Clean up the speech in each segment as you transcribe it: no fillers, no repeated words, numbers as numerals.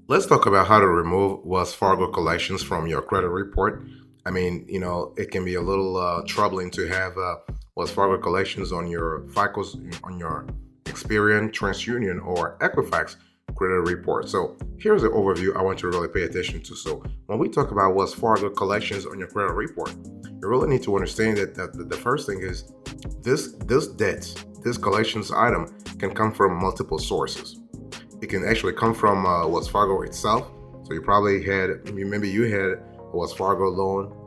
Let's talk about how to remove Wells Fargo collections from your credit report. I mean, it can be a little troubling to have Wells Fargo collections on your FICO's, on your Experian, TransUnion, or Equifax credit report. So here's an overview I want you to really pay attention to. So when we talk about Wells Fargo collections on your credit report, you really need to understand that the first thing is this debt, this collections item can come from multiple sources. It can actually come from Wells Fargo itself. So you probably had, maybe you had a Wells Fargo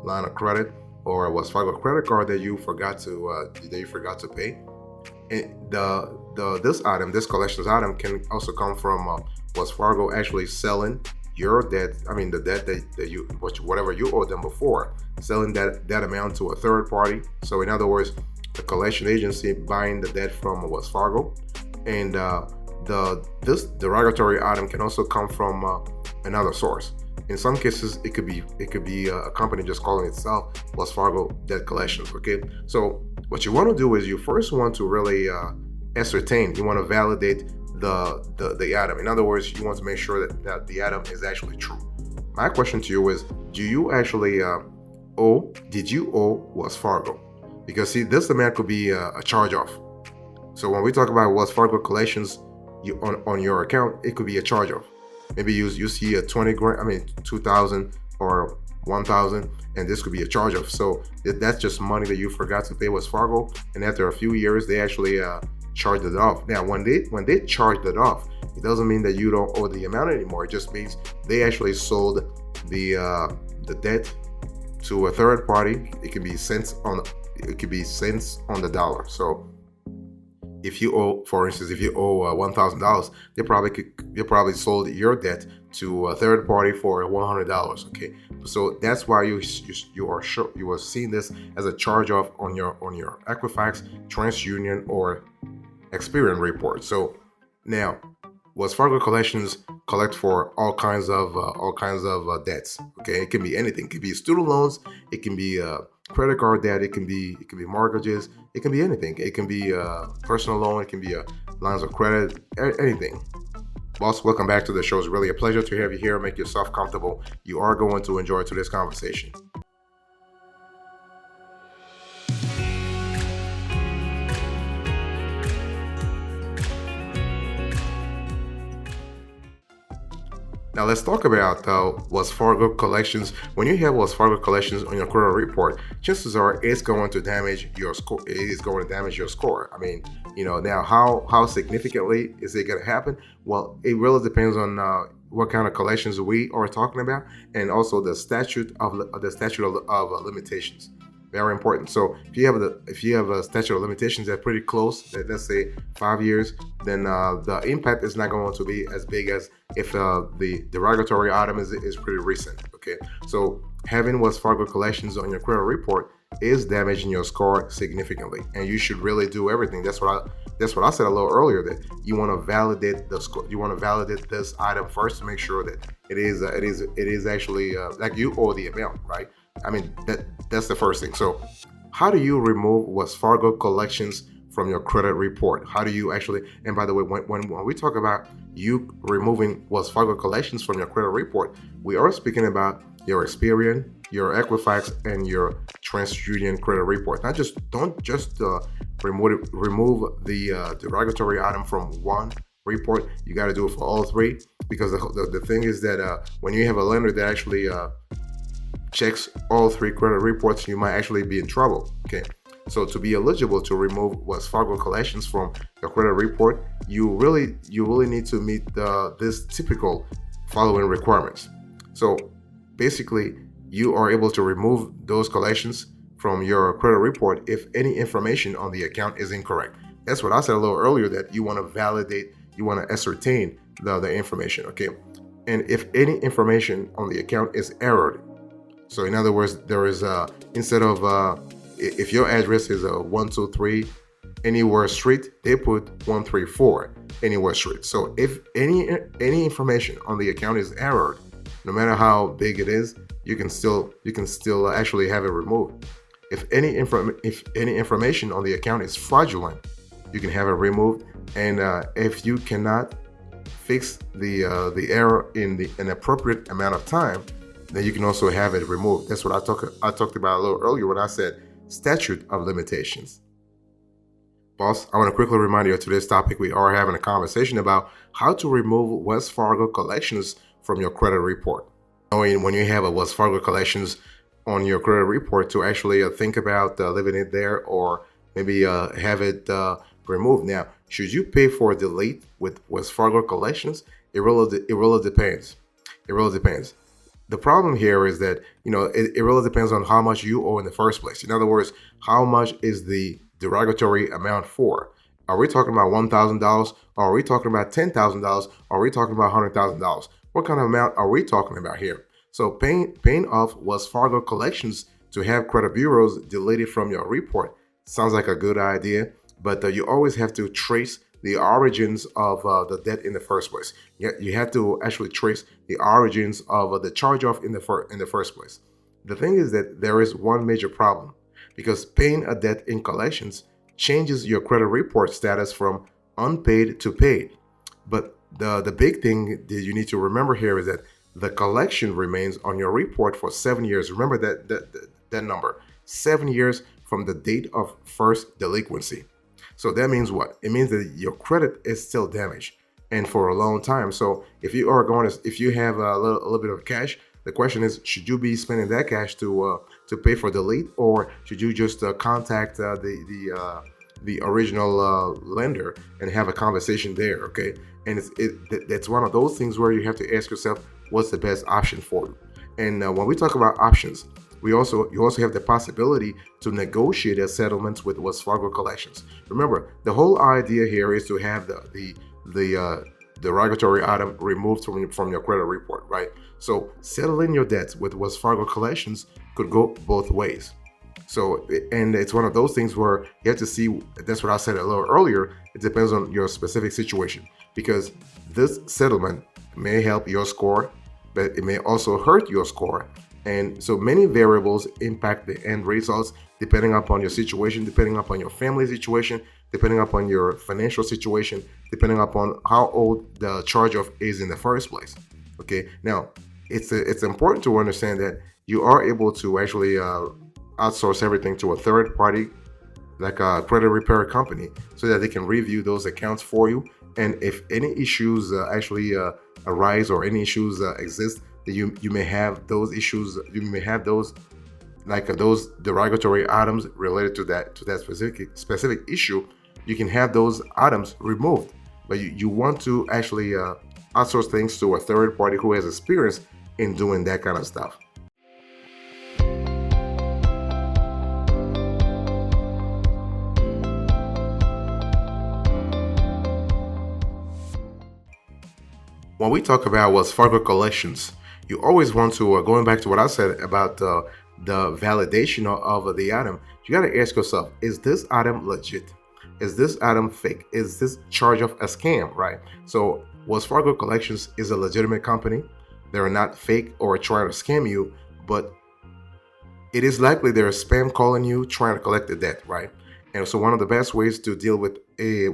line of credit, or a Wells Fargo credit card that you forgot to pay. And this collections item can also come from Wells Fargo actually selling your debt. I mean, the debt that you, whatever you owed them before, selling that amount to a third party. So in other words, the collection agency buying the debt from Wells Fargo, and this derogatory item can also come from another source. In some cases, it could be a company just calling itself Wells Fargo Debt Collections. Okay, so what you want to do is you first want to really ascertain. You want to validate the item. In other words, you want to make sure that the item is actually true. My question to you is: do you actually owe? Did you owe Wells Fargo? Because see, this amount could be a charge off. So when we talk about Wells Fargo collections, on your account, it could be a charge off. Maybe you see a 20 grand, I mean 2,000 or 1,000, and this could be a charge off. So that's just money that you forgot to pay Wells Fargo, and after a few years, they actually charged it off. Now, when they charged it off, it doesn't mean that you don't owe the amount anymore. It just means they actually sold the debt to a third party. It could be cents on the dollar. So if you owe, for instance, if you owe $1,000, they probably sold your debt to a third party for $100. Okay, so that's why you are seeing this as a charge off on your Equifax, TransUnion, or Experian report. So now, Wells Fargo collections collect for all kinds of debts. Okay, it can be anything. It can be student loans. It can be credit card debt. It can be mortgages. It can be anything. It can be personal loan. It can be lines of credit. Anything. Boss, welcome back to the show. It's really a pleasure to have you here. Make yourself comfortable. You are going to enjoy today's conversation. Now let's talk about Wells Fargo collections. When you have Wells Fargo collections on your credit report, chances are it's going to damage your score. It is going to damage your score. I mean, now how significantly is it going to happen? Well, it really depends on what kind of collections we are talking about, and also the statute of limitations. Very important. So if you have a statute of limitations that's pretty close, let's say 5 years, then the impact is not going to be as big as if the derogatory item is pretty recent. Okay, so having Wells Fargo collections on your credit report is damaging your score significantly, and you should really do everything. That's what I said a little earlier, that you want to validate the score. You want to validate this item first to make sure that it is actually like you owe the amount, right? I mean, that's the first thing. So how do you remove Wells Fargo collections from your credit report? How do you actually, and by the way, when we talk about you removing Wells Fargo collections from your credit report, we are speaking about your Experian, your Equifax, and your TransUnion credit report. Don't just remove the derogatory item from one report. You got to do it for all three, because the thing is that when you have a lender that actually checks all three credit reports, you might actually be in trouble. Okay, so to be eligible to remove Wells Fargo collections from your credit report, you really need to meet this typical following requirements. So basically, you are able to remove those collections from your credit report if any information on the account is incorrect. That's what I said a little earlier, that you want to validate, you want to ascertain the information. Okay, and if any information on the account is errored. So in other words, there is instead of if your address is a 123 Anywhere Street, they put 134 Anywhere Street. So if any information on the account is errored, no matter how big it is, you can still actually have it removed. If any information on the account is fraudulent, you can have it removed. And if you cannot fix the error in an appropriate amount of time, then you can also have it removed. That's what I talked about a little earlier when I said statute of limitations. Boss, I want to quickly remind you of today's topic. We are having a conversation about how to remove Wells Fargo collections from your credit report. Knowing when you have a Wells Fargo collections on your credit report to actually think about leaving it there, or maybe have it removed. Now, should you pay for a delete with Wells Fargo collections? It really depends. It really depends. The problem here is that, it really depends on how much you owe in the first place. In other words, how much is the derogatory amount for? Are we talking about $1,000? Or are we talking about $10,000? Or are we talking about $100,000? What kind of amount are we talking about here? So paying off Wells Fargo collections to have credit bureaus deleted from your report sounds like a good idea, but you always have to trace the origins of the debt in the first place. You have to actually trace the origins of the charge-off in the first place. The thing is that there is one major problem, because paying a debt in collections changes your credit report status from unpaid to paid. But the big thing that you need to remember here is that the collection remains on your report for 7 years. Remember that number, 7 years from the date of first delinquency. So that means what? It means that your credit is still damaged, and for a long time. So if you have a little bit of cash, the question is, should you be spending that cash to pay for delete, or should you just contact the original lender and have a conversation there? Okay, and that's one of those things where you have to ask yourself, what's the best option for you? And when we talk about options, you also have the possibility to negotiate a settlement with Wells Fargo collections. Remember, the whole idea here is to have the derogatory item removed from your credit report, right? So settling your debts with Wells Fargo collections could go both ways. So, and it's one of those things where you have to see, that's what I said a little earlier, it depends on your specific situation, because this settlement may help your score, but it may also hurt your score. And so many variables impact the end results, depending upon your situation, depending upon your family situation, depending upon your financial situation, depending upon how old the charge-off is in the first place. Okay, now it's important to understand that you are able to actually outsource everything to a third party, like a credit repair company, so that they can review those accounts for you. And if any issues actually arise, or any issues exist, that you may have those issues, you may have those those derogatory items related to that specific issue, you can have those items removed. But you want to actually outsource things to a third party who has experience in doing that kind of stuff. When we talk about Wells Fargo collections, you always want to, going back to what I said about the validation of the item, you got to ask yourself, is this item legit? Is this item fake? Is this charge-off a scam, right? So Wells Fargo collections is a legitimate company. They're not fake or trying to scam you, but it is likely they're spam calling you, trying to collect the debt, right? And so one of the best ways to deal with a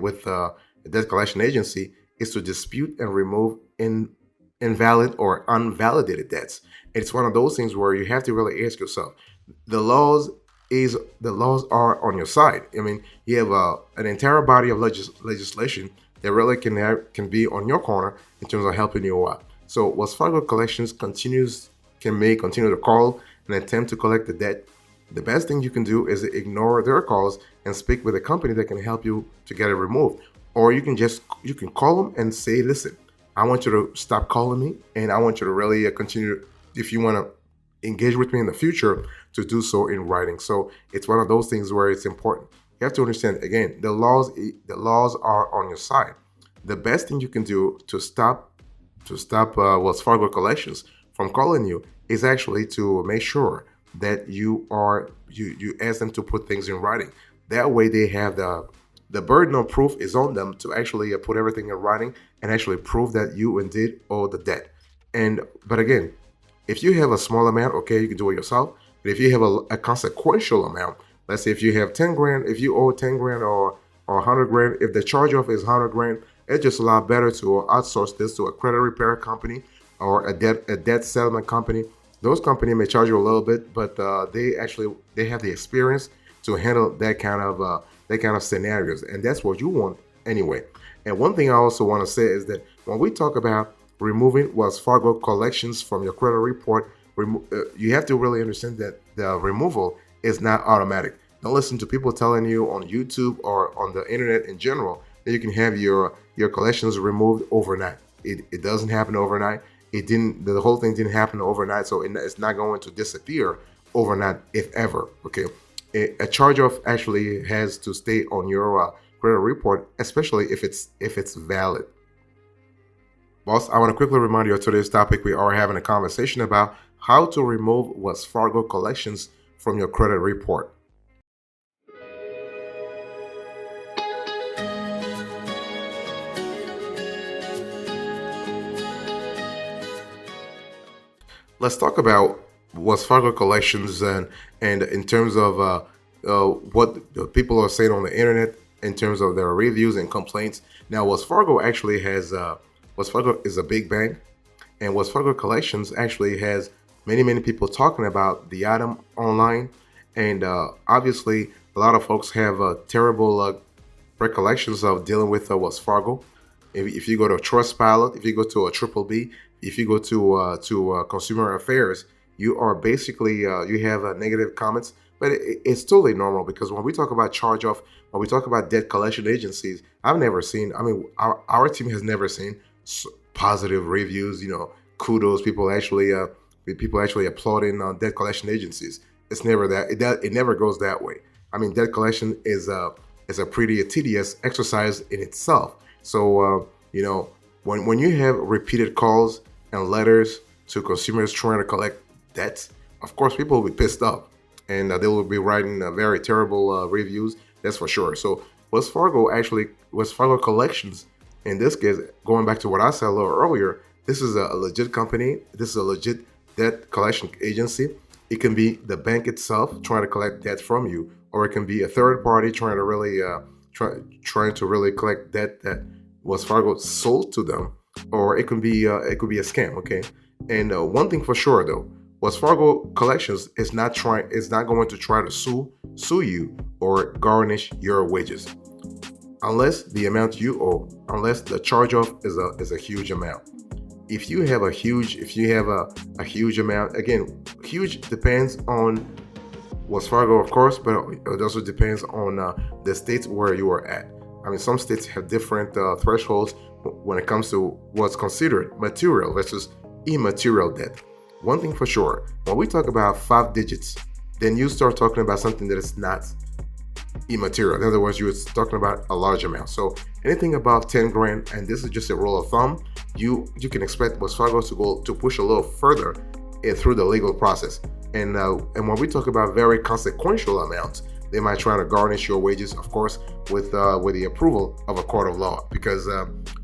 debt collection agency is to dispute and remove invalid or unvalidated debts. It's one of those things where you have to really ask yourself, the laws are on your side. I mean, you have an entire body of legislation that really can be on your corner in terms of helping you out. So Wells Fargo collections continue to call and attempt to collect the debt. The best thing you can do is ignore their calls and speak with a company that can help you to get it removed. Or you can call them and say, listen, I want you to stop calling me, and I want you to really continue, if you want to engage with me in the future, to do so in writing. So it's one of those things where it's important. You have to understand, again, the laws are on your side. The best thing you can do to stop Wells Fargo collections from calling you is actually to make sure that you ask them to put things in writing. That way they have the burden of proof is on them to actually put everything in writing and actually prove that you indeed owe the debt. But again, if you have a small amount, okay, you can do it yourself. But if you have a consequential amount, let's say if you have 10 grand, if you owe 10 grand or 100 grand, if the charge off is 100 grand it's just a lot better to outsource this to a credit repair company or a debt settlement company. Those companies may charge you a little bit, but they have the experience to handle that kind of scenarios, and that's what you want anyway. And one thing I also want to say is that when we talk about removing Wells Fargo collections from your credit report, you have to really understand that the removal is not automatic. Don't listen to people telling you on YouTube or on the internet in general that you can have your collections removed overnight. It doesn't happen overnight. It didn't. The whole thing didn't happen overnight, so it's not going to disappear overnight, if ever. Okay, a charge-off actually has to stay on your credit report, especially if it's valid. Boss, I want to quickly remind you of today's topic. We are having a conversation about how to remove Wells Fargo collections from your credit report. Let's talk about Wells Fargo collections and in terms of what the people are saying on the internet in terms of their reviews and complaints. Now, Wells Fargo actually has Wells Fargo is a big bank, and Wells Fargo collections actually has many people talking about the item online, and obviously a lot of folks have terrible recollections of dealing with Wells Fargo. If you go to Trustpilot, if you go to a Triple B, if you go to Consumer Affairs, you are basically you have negative comments, but it's totally normal because when we talk about charge off, when we talk about debt collection agencies, I've never seen. I mean, our team has never seen positive reviews. Kudos, people actually applauding debt collection agencies. It's never that. It never goes that way. I mean, debt collection is a pretty tedious exercise in itself. So when you have repeated calls and letters to consumers trying to collect debts, of course people will be pissed off, and they will be writing very terrible reviews. That's for sure. So Wells Fargo collections, in this case, going back to what I said a little earlier, this is a legit company. This is a legit debt collection agency. It can be the bank itself trying to collect debt from you, or it can be a third party trying to really trying to really collect debt that Wells Fargo sold to them, or it could be a scam. Okay, and one thing for sure though, Wells Fargo collections is not going to try to sue you or garnish your wages unless the amount you owe, unless the charge off is a huge amount. If you have a huge amount, again, huge depends on Wells Fargo, of course, but it also depends on the states where you are at. I mean, some states have different thresholds when it comes to what's considered material versus immaterial debt. One thing for sure, when we talk about 5 digits, then you start talking about something that is not immaterial. In other words, you're talking about a large amount. So anything above 10 grand, and this is just a rule of thumb, you can expect Wells Fargo to push a little further through the legal process. And when we talk about very consequential amounts, they might try to garnish your wages, of course, with the approval of a court of law, because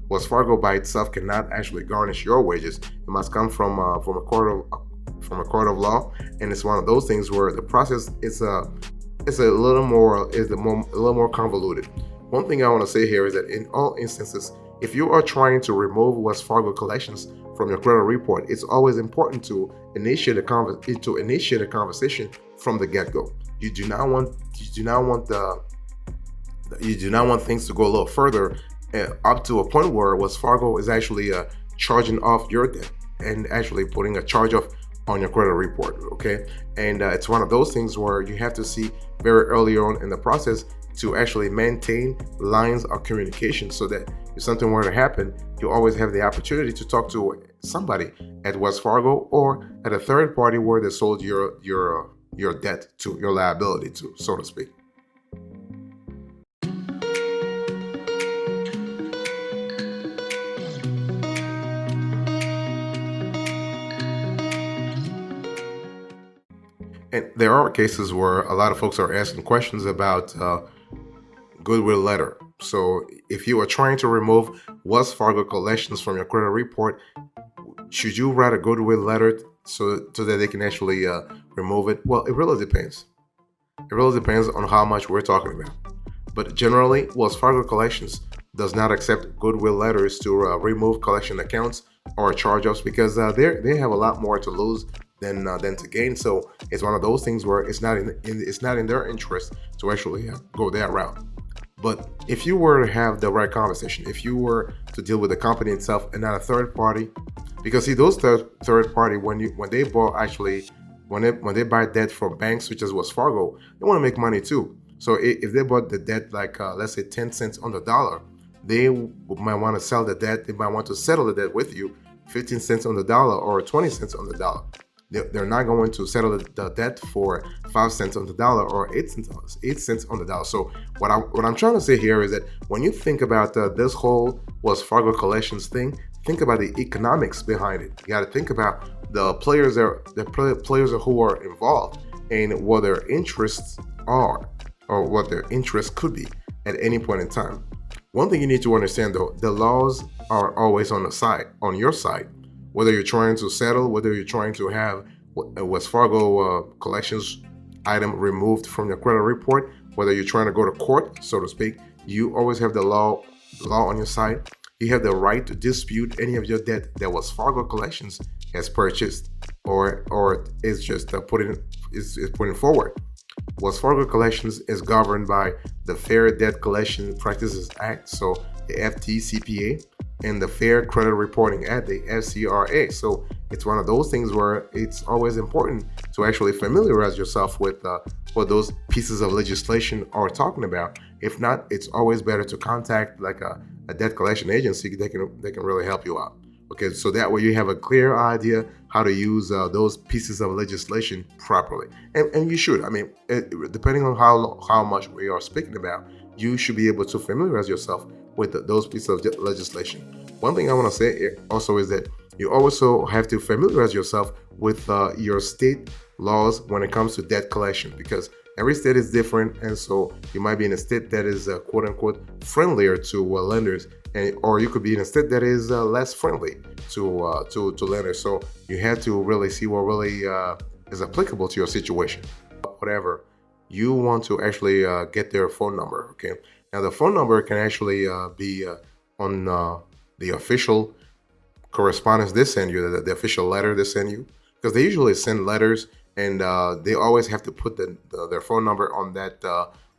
Wells Fargo by itself cannot actually garnish your wages. It must come from a court of law, and it's one of those things where the process is a little more convoluted. One thing I want to say here is that in all instances, if you are trying to remove Wells Fargo collections from your credit report, it's always important to initiate a conversation from the get-go. You do not want things to go a little further up to a point where Wells Fargo is actually charging off your debt and actually putting a charge off on your credit report. Okay, and it's one of those things where you have to see very early on in the process to actually maintain lines of communication so that if something were to happen, you always have the opportunity to talk to somebody at Wells Fargo or at a third party where they sold your debt to, your liability to, so to speak. And there are cases where a lot of folks are asking questions about Goodwill letter. So if you are trying to remove Wells Fargo collections from your credit report, should you write a Goodwill letter so that they can actually remove it? Well, it really depends. It really depends on how much we're talking about. But generally, Wells Fargo collections does not accept Goodwill letters to remove collection accounts or charge-offs because they have a lot more to lose than to gain. So it's one of those things where it's not in their interest to actually go that route. But if you were to have the right conversation, if you were to deal with the company itself and not a third party, because see those third party when they bought actually when they buy debt from banks such as Wells Fargo, they want to make money too. So if they bought the debt like let's say 10 cents on the dollar, they might want to sell the debt. They might want to settle the debt with you 15 cents on the dollar or 20 cents on the dollar. They're not going to settle the debt for 5 cents on the dollar or 8 cents on the dollar. So what I'm trying to say here is that when you think about this whole Wells Fargo collections thing, think about the economics behind it. You got to think about the players who are involved and what their interests are or what their interests could be at any point in time. One thing you need to understand though, the laws are always on your side. Whether you're trying to settle, whether you're trying to have a Wells Fargo collections item removed from your credit report, whether you're trying to go to court, so to speak, you always have the law on your side. You have the right to dispute any of your debt that Wells Fargo collections has purchased or is just putting forward. Wells Fargo collections is governed by the Fair Debt Collection Practices Act, so the FDCPA, and the Fair Credit Reporting Act, the FCRA. So it's one of those things where it's always important to actually familiarize yourself with what those pieces of legislation are talking about. If not, it's always better to contact like a debt collection agency. They can really help you out. Okay, so that way you have a clear idea how to use those pieces of legislation properly, and you should. I mean, depending on how much we are speaking about, you should be able to familiarize yourself with those pieces of legislation. One thing I want to say also is that you also have to familiarize yourself with your state laws when it comes to debt collection, because every state is different, and so you might be in a state that is quote unquote friendlier to lenders, or you could be in a state that is less friendly to lenders. So you have to really see what really is applicable to your situation. Whatever you want to actually get their phone number. Okay, now the phone number can actually be on the official correspondence they send you, the official letter they send you, because they usually send letters, and they always have to put their phone number on that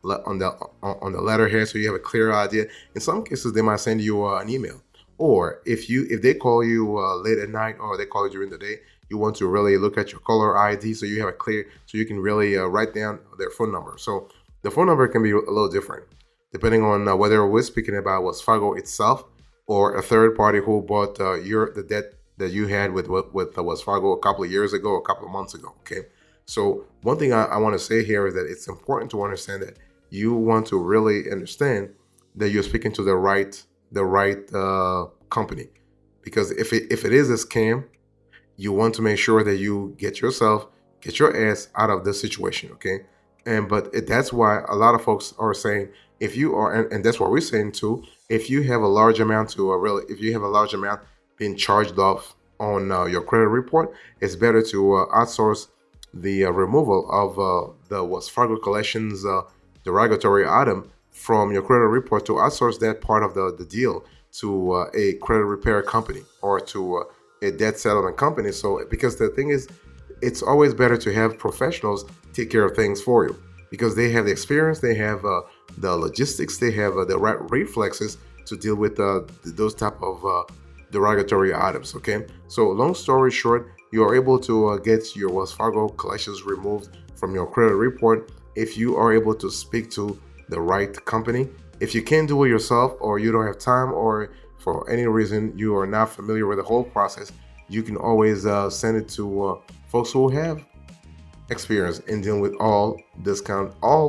on the letterhead, so you have a clear idea. In some cases, they might send you an email, or if they call you late at night or they call you during the day, you want to really look at your caller ID so you have a clear, so you can really write down their phone number. So the phone number can be a little different depending on whether we're speaking about Wells Fargo itself or a third party who bought the debt that you had with Wells Fargo a couple of years ago, a couple of months ago. Okay, so one thing I want to say here is that it's important to understand that you want to really understand that you're speaking to the right company, because if it is a scam, you want to make sure that you get your ass out of this situation. Okay, that's why a lot of folks are saying, if you are, and that's what we're saying too, if you have a large amount being charged off on your credit report, it's better to outsource the removal of the Wells Fargo collections derogatory item from your credit report, to outsource that part of the deal to a credit repair company or to a debt settlement company. So because the thing is, it's always better to have professionals take care of things for you, because they have the experience, they have the logistics, they have the right reflexes to deal with those type of derogatory items. Okay, so long story short, you are able to get your Wells Fargo collections removed from your credit report if you are able to speak to the right company. If you can't do it yourself, or you don't have time, or for any reason you are not familiar with the whole process, you can always send it to folks who have experience in dealing with all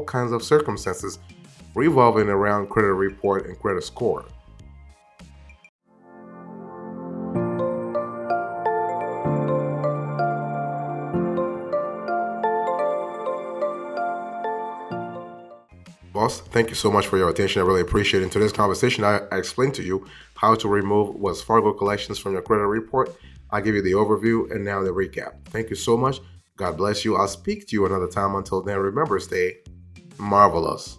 kinds of circumstances revolving around credit report and credit score. Boss, thank you so much for your attention. I really appreciate it. In today's conversation, I explained to you how to remove Wells Fargo collections from your credit report. I give you the overview and now the recap. Thank you so much. God bless you. I'll speak to you another time. Until then, remember, stay marvelous.